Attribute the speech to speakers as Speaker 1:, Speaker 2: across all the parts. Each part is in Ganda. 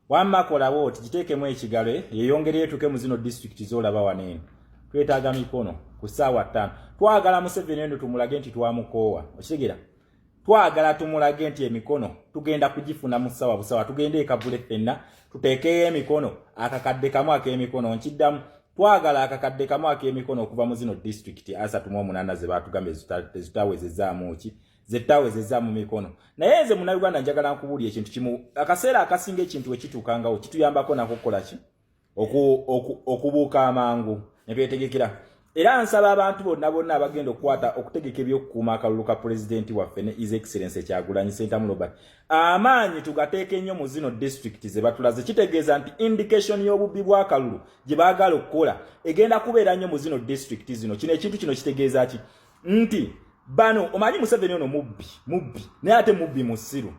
Speaker 1: wamma kolawo oti kiteekemu ekigalo yeyongereyo tuke mu zino district z'olaba waneeno twetaaga mikono ku ssaawa 5 twagala Museveni eno tumulage nti twamukoowa okitegeera twagala tumulage nti emikono tugenda kugifuna mu ssaawa busawa tugende ekavule ffenna tuteekeyo emikono akakadde kamu ak'emikono nkiddamu twagala akakadde kamu ak'emikono okuva mu zino district 38 ze baatugambye zitawezezaamu ki zetawezezza mu mikono naye nze munnayuganda njagala nkubuulira ekintu kimu akaseera akasinga ekintu ekituukangawo kituyambako nako kukola ki okubuuka amangu ne twetegekera era nsaba abantu bonna abagenda okutegeka ebyokukuuma akalulu ka pulezidenti waffe ne His Excellency Kyagulanyi Ssentamu Robert amaanyi tugateeke nnyo mu zino district ze batulaze kitegeeza nti indication y'obubbi bw'akalulu gye baagala okukola egenda kubeera nnyo mu zino district zino kino ekintu kino kitegeeza ki nti bano omanyi Museveni ono mubbi naye ate mubbi musiru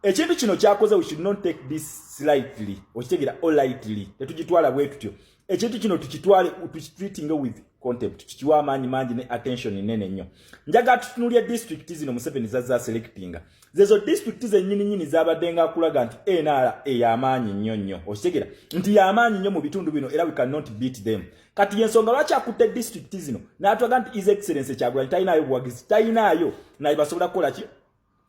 Speaker 1: ekintu kino kyakoze we should not take this slightly okitegeera all lightly tetugitwala bwe tutyo ekintu kino tukitwale tukitreating with contempt tukiwa amaanyi mangi ne attention nene nnyo njaga tutunulye district zino Museveni zazza selectinga zezo district zennyini zabaddenga akulaga nti NRA ey'amaanyi nnyo okitegeera nti y'amaanyi nnyo mu bitundu bino era we cannot beat them kati yensonga lwaki akutte district zino n'atulaga nti His Excellency Kyagulanyi talinayo buwagizi talinayo naye basobola kukola ki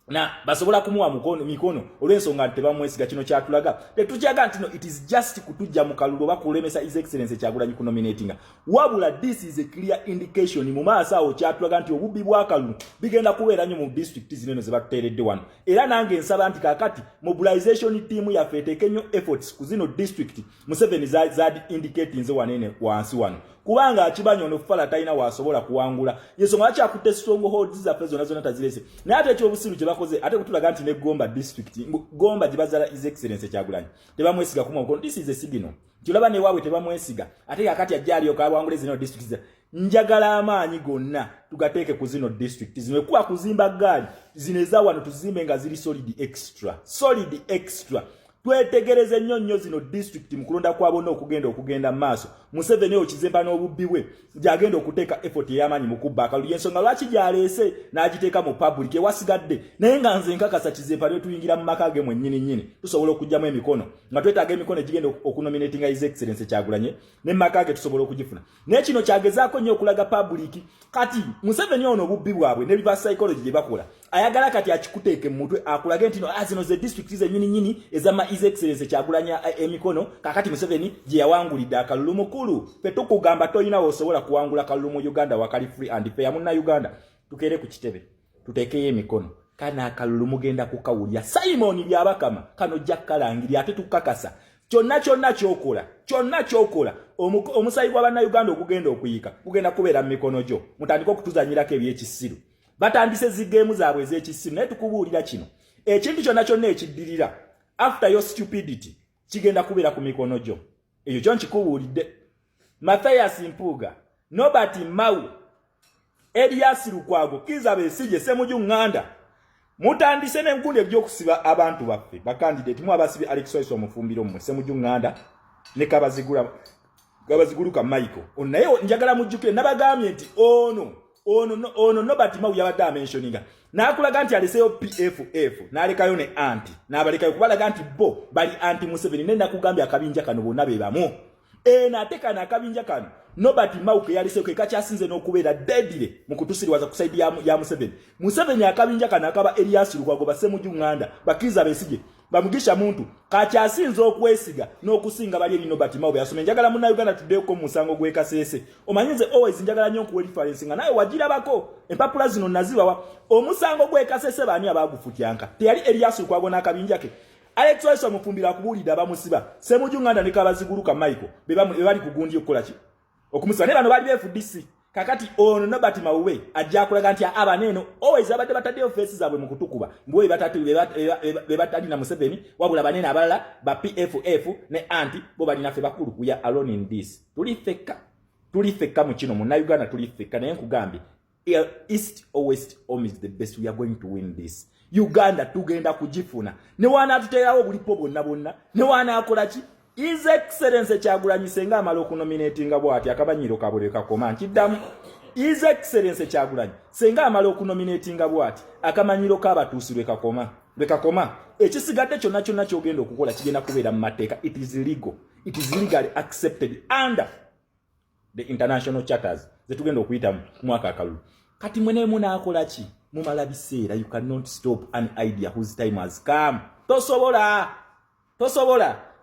Speaker 1: na basobola kumuwa mikono olw'ensonga tebamwesiga kino kyatulaga tetukyaga nti no it is just kutujja mu kalulu bakulemesa His Excellency Kyagulanyi ku nominatinga wabula this is a clear indication mu maaso awo kyatulaga nti obubbi bwa kalulu bigenda kubeera nnyo mu district zino ze batuteeredde wano era nange nsaba nti kakati mobilization team yaffe eteeke nnyo efforts ku zino district Museveni zadi indicating ze wanene wansi wano kubanga akibanyo ono fala taina wasobola kuwangula yensonga lwaki akutte strongholds zaffe zonna tazirese naye ate ekyobusiru gye bakoze ate kutulaga nti ne Gomba district Gomba gye bazala His Excellency Kyagulanyi tebamwesiga ku mukono this is a signal tulaba ne waabwe tebamwesiga ate kakati ajjaliyo kawangule zino district njagala amaanyi gonna tugateeke ku zino district zino kuba kuzimba gaali zineza wano tuzimbe nga ziri solid extra twetegereze nnyo zino district mu kulonda kwabona okugenda maaso Museveni okizemba n'obubbi bwe gyagenda okuteeka effort y'amaanyi mu kubba akalulu yensonga lwaki gyaleese n'agiteeka mu public ewasigadde naye nga nze nkakasa kizemba lwe tuyingira mu maka ge mwennyini tusobola okugyamu emikono nga twetaaga emikono egigenda okunominatinga His Excellency Kyagulanyi ne maka ge tusobola okugifuna naye kino kyagezaako nnyo okulaga public kati Museveni ono obubbi bwabwe ne biba psychology gye bakola ayagala kati akikuteeke mu mutwe akulage nti no zino ze district zennyini ezama His Excellency Kyagulanyi emikono kakati Museveni gye yawangulidde akalulu mukulu petukugamba toyina osobola kuwangula kalulu mu Uganda wakali free and fair munna Uganda tukere ku kitebe tuteekeyo emikono kana akalulu mugenda kukawulya Simon byabakama kano jakkalangi ate tukakasa kyonna kyokola omusayi gwa banna Uganda okugenda okuyika kugenda kubeera mu mikono gyo mutandika okutuzanyirako ebyekisiru batandise zigemu zaabwe ez'ekisiru naye tukubuulira kino ekintu kyonna ekiddirira after your stupidity kigenda kubeera ku mikono gyo ekyo kyo nkikubuulidde Mathias Mpuuga Nobert Mao Elias Lukwago Kiza Besigye Ssemujju Nganda mutandise n'enkundi egy'okusiba abantu baffe bakandidate mu abasibi Alex Waiso omufumbiro mmwe Ssemujju Nganda ne Kabaziguluka Michael naye njagala mujjukire nabagambye nti ono Nobert Mao yabadde amentioninga n'akulaga nti aleseyo PFF n'alekayo ne anti n'abalekayo kubalaga nti bo bali anti Museveni ne nakugambye akabinja kano bonna be bamu nate kana akabinja kano Nobert Mao ke yaliseyo ke kacyasinze n'okubeera deadly mu kutusiriwaza ku side ya Museveni akabinja kano akaba Elias Lukwago Ssemujju Nganda Kiza Besigye bamugisha muntu kacyasinze okwesiga n'okusinga bali Nobert Mao yasome njagala munna Uganda tuddeko mu musango gw'ekasese omanyize always njagala nnyo ku reference nga naye wagirabako empapula zino nazibawa omusango gw'ekasese bani abagufutyanka teyali Elias Lukwago n'akabinja ke Alex Waiso mufumbira kubuulidde abamusiba Ssemujju Nganda ne Kabaziguluka Michael bali kugundi okukola ki okumusiba ne bano bali FDC kakati ono Nobert Mao we ajja kulaga nti abaneno always abadde batadde face zaabwe mu kutukuba mbwe batali na Museveni wabula banene abalala ba PFF ne anti bo bali naffe bakulu kuya alone in this tulifeka mu kino mu Uganda tulifeka naye nkugambye east or west home is the best. We are going to win this. Uganda tugenda kujifuna. Ne wana tuterawo bulipo bonna. Ne wana akola ki? His Excellency Kyagulanyi Senga amalo kunominatinga bwati akabanyiro kabule kakoma nkiddamu. His Excellency Kyagulanyi Senga amalo kunominatinga bwati akamanyiro kabatuusirwe kakoma. Bekakoma ekisigadde kyonna kyonna kyogenda okukola kigenda kubeera mu mateeka. It is legal. It is legally accepted under the international charters zetugenda okuyita mu mwaka akalulu. Kati mwene munaakola ki? Mumala biseera. You cannot stop an idea whose time has come. Tosobola.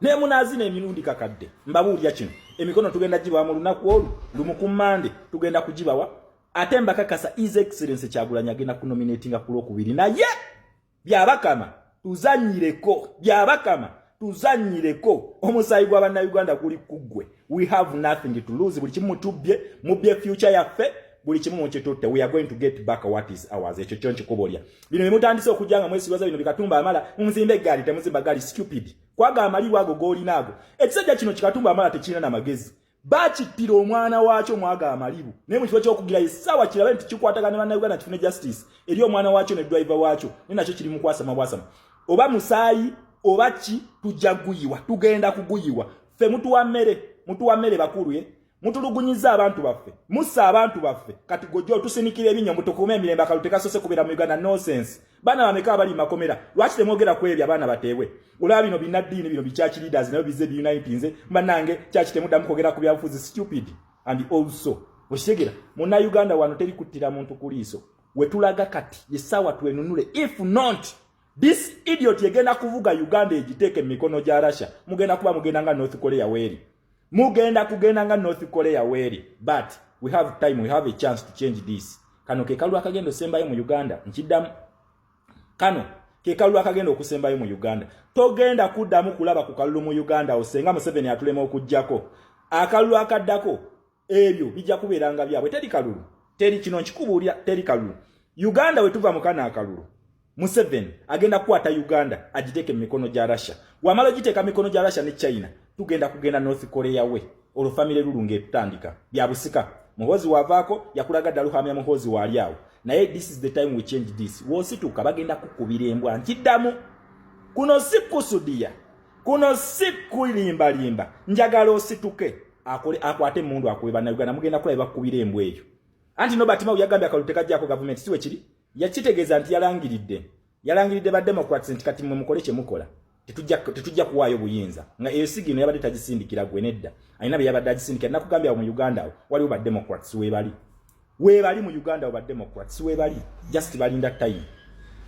Speaker 1: Ne munazina emirundi kakadde. Mbabuulya kino. Emikono tugenda gibawa mu lunaku olwo. Lumu ku Monday tugenda kugibawa. Ate mbakakasa His Excellency Kyagulanyi agenda kunominatinga ku Lwokubiri. Naye byabakama tuzanyireko. Omusaayi gwa bannayuganda guli kuggwe. We have nothing to lose. Buli kimu mubye future yaffe. Buli kimu mukitutte. We are going to get back what is ours. Ekyo kyonki kubolya. Bino bimutandise okujanga mwesibaza bino bikatumba amala muzimbe gali temuzimba gali stupid. Kwaga amali wago goli nago. Ekisajja kino kikatumba amala tekirina na magezi. Bakittira omwana waakyo mwaga amalibu. Naye mu kiba ky'okugira essaawa kirabe nti kikwatagana bannayuganda kifune justice. Eri omwana waakyo ne driver waakyo ne nakyo kiri mu kwasama. Oba musaayi oba ki tujja kuguyiwa. Tugenda kuguyiwa. Ffe mutuwa mmere bakulu ye. Mutulugunyiza abantu baffe. Musa abantu baffe. Kati gojjo tusinikira ebinyo mutukume emirembe akaluteka sose kubira mu Uganda nonsense. Bana bameka bali makomera. Lwaki temwogera ku ebyo abaana bateebwe. Olaba bino binaddiini bino bichurch leaders nabo bize unitinze. Banange church temuddamu kwogera ku byabufuzi stupid. And also oshegera muna Uganda wano teri kuttira muntu kuliiso. Wetulaga kati yesawa twenunule. If not this idiot yegenda kuvuga Uganda ejiteke mikono gya Russia. Mugenda nga North Korea weri. Kugenda nga North Korea weri. But we have time, we have a chance to change this. Kano ke kalulu akagenda osembayo mu Uganda. Nkiddamu. Kano ke kalulu akagenda okusembayo mu Uganda. Togenda kuddamu kulaba ku kalulu mu Uganda osenga Museveni atulema okujjako. Akalulu akaddako ebyo bijja kubeeranga byabwe. Teri kalulu. Teri kino nkikubuulira teri kalulu. Uganda wetuva mu kana akalulu. Museveni agenda kukwata Uganda agiteke mu mikono gya Russia. Wamala giteka mikono gya Russia ne China. Kugenda North Korea we. Olo family lulunge tutandika. Byabusika. Muhozi wavaako yakulaga daluhamya muhozi waliawo. Naye this is the time we change this. Wosituka bagenda kukubira embwa nkiddamu. Kuno sikusudia. Kuno sikulimba. Njagala osituke. Akwate mundu akuweba na Uganda mugenda kulaba bakubira embwa eyo. Anti no batima uyagambye akaluteka jako government siwe kiri. Yakitegeeza nti yalangiridde ba Democrats nti kati mwe mukole kye mukola. Tetujja kuwaayo buyinza. Nga eyo sigino yabadde tagisindikira gwe nedda. Ayina bye yabadde agisindikira nakugambya mu Uganda waliwo ba Democrats weebali mu Uganda ba Democrats weebali. Just balinda time.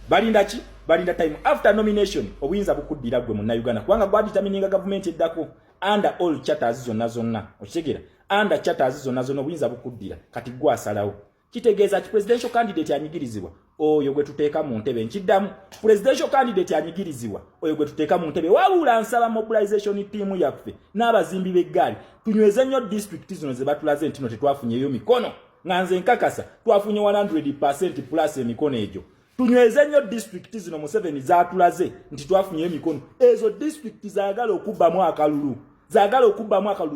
Speaker 1: Balinda ki? Balinda time. After nomination obuyinza bukuddira gwe mu Uganda. Kubanga gwa determining government eddako under all charters zonna. Okigera. Under charters zonna obuyinza bukuddira. Kati gwa asalawo. Kitegeeza ki presidential candidate anyigirizibwa oyo gwe tuteeka mu ntebe nkiddamu presidential candidate anyigirizibwa oyo gwe tuteeka mu ntebe wabula nsaba mobilization team yaffe n'abazimbi b'eggaali tunyweze nnyo district zino ze batulaze nti no tetwafunyeyo mikono nganze nkakasa twafunye 100% plus emikono egyo tunyweze nnyo district zino Museveni zaatulaze nti twafunyeyo mikono ezo district zaagala okubbamu akalulu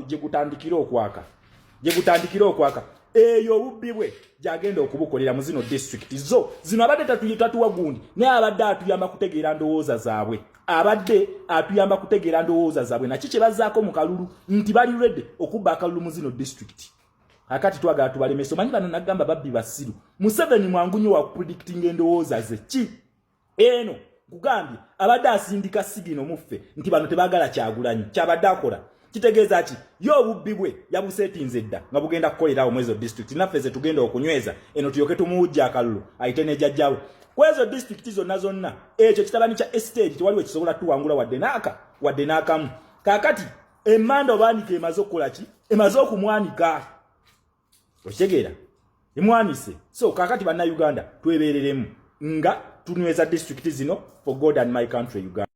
Speaker 1: gye gutandikira okwaka eyo obubibwe jagenda okubukolera mu zino district zino abadde tatuwa gundi naye abadde atuyamba kutegeera ndowooza zaabwe naki kye bazzaako mu kalulu nti bali ready okubba akalulu mu zino district akati twagala tubalemesa omanyi bano nagamba babbi basiru Museveni mwangunyo wa predicting endowooza ze ki eno kugambye abadde asindika sigino muffe nti bano tebaagala Kyagulanyi kyabadde akola kitegeeza ki yo obubibwe yabusetinze dda nga bugenda kukolera omwezo district naffe ze tugenda okunyweza eno tuyoke tumuwujja akalulu ayite ne jjajjawe kwezo district zonna ekyo kitabani kya estate tewaliwo kisobola tuwangula wadde n'akamu kakati emmanda obaanike emaze okukola ki emaze okumwanika okitegeera emwanise so kakati bannayuganda twebeereremu nga tunyweza district zino for God and my country Uganda.